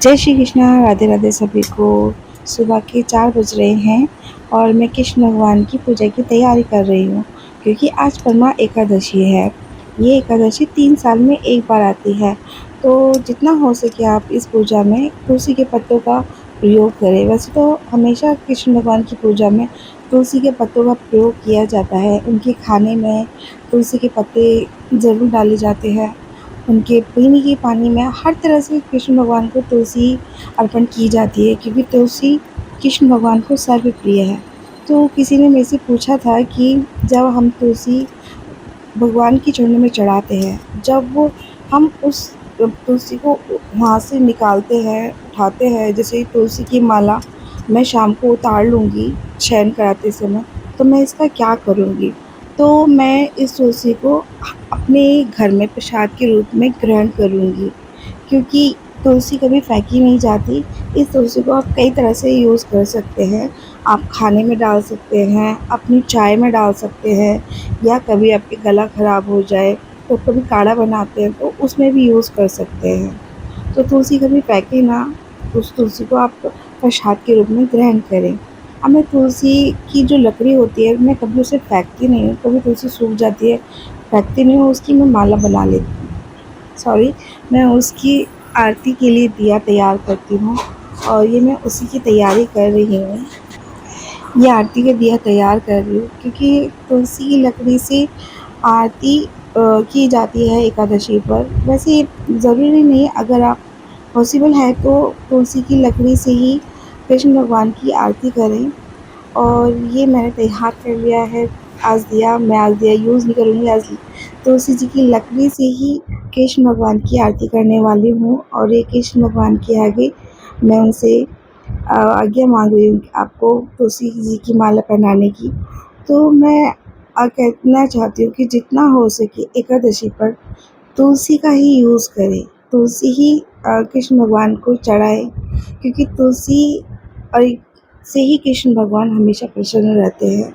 जय श्री कृष्णा। राधे राधे सभी को। सुबह के 4 बज रहे हैं और मैं कृष्ण भगवान की पूजा की तैयारी कर रही हूँ, क्योंकि आज परमा एकादशी है। ये एकादशी 3 साल में एक बार आती है, तो जितना हो सके आप इस पूजा में तुलसी के पत्तों का प्रयोग करें। वैसे तो हमेशा कृष्ण भगवान की पूजा में तुलसी के पत्तों का प्रयोग किया जाता है। उनके खाने में तुलसी के पत्ते ज़रूर डाले जाते हैं। उनके पीने के पानी में हर तरह से कृष्ण भगवान को तुलसी अर्पण की जाती है, क्योंकि तुलसी कृष्ण भगवान को सर्वप्रिय है। तो किसी ने मेरे से पूछा था कि जब हम तुलसी भगवान के चरणों में चढ़ाते हैं, जब वो हम उस तुलसी को वहाँ से निकालते हैं, उठाते हैं, जैसे तुलसी की माला मैं शाम को उतार लूँगी शयन कराते समय, तो मैं इसका क्या करूँगी? तो मैं इस तुलसी को अपने घर में प्रसाद के रूप में ग्रहण करूँगी, क्योंकि तुलसी कभी फेंकी नहीं जाती। इस तुलसी को आप कई तरह से यूज़ कर सकते हैं। आप खाने में डाल सकते हैं, अपनी चाय में डाल सकते हैं, या कभी आपके गला ख़राब हो जाए तो कभी काढ़ा बनाते हैं तो उसमें भी यूज़ कर सकते हैं। तो तुलसी कभी फेंके ना, उस तुलसी को आप प्रसाद के रूप में ग्रहण करें। अब मैं तुलसी की जो लकड़ी होती है, मैं कभी उसे फेंकती नहीं हूँ। कभी तुलसी सूख जाती है, फेंकती नहीं हूँ, उसकी मैं माला बना लेती हूँ। सॉरी, मैं उसकी आरती के लिए दिया तैयार करती हूँ, और ये मैं उसी की तैयारी कर रही हूँ। ये आरती का दिया तैयार कर रही हूँ, क्योंकि तुलसी की लकड़ी से आरती की जाती है एकादशी पर। वैसे ये ज़रूरी नहीं है, अगर आप पॉसिबल है तो तुलसी की लकड़ी से ही कृष्ण भगवान की आरती करें। और ये मैंने तैयार कर लिया है। मैं आज दिया यूज़ नहीं करूँगी। आज तुलसी जी की लकड़ी से ही कृष्ण भगवान की आरती करने वाली हूँ, और ये कृष्ण भगवान के आगे मैं उनसे आज्ञा मांग रही हूँ कि आपको तुलसी जी की माला पहनाने की। तो मैं कहना चाहती हूँ कि जितना हो सके एकादशी पर तुलसी का ही यूज़ करें। तुलसी ही कृष्ण भगवान को चढ़ाएँ, क्योंकि तुलसी और से ही कृष्ण भगवान हमेशा प्रसन्न रहते हैं।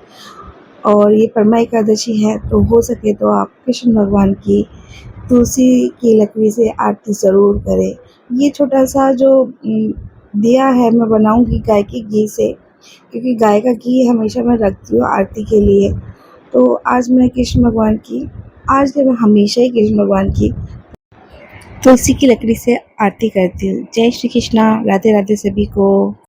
और ये परमा एकादशी है, तो हो सके तो आप कृष्ण भगवान की तुलसी की लकड़ी से आरती ज़रूर करें। ये छोटा-सा जो दिया है मैं बनाऊँगी गाय के घी से, क्योंकि गाय का घी हमेशा मैं रखती हूँ आरती के लिए। तो आज मैं कृष्ण भगवान की, आज क्या, मैं हमेशा ही कृष्ण भगवान की तुलसी की लकड़ी से आरती करती हूँ। जय श्री कृष्णा। राधे राधे सभी को।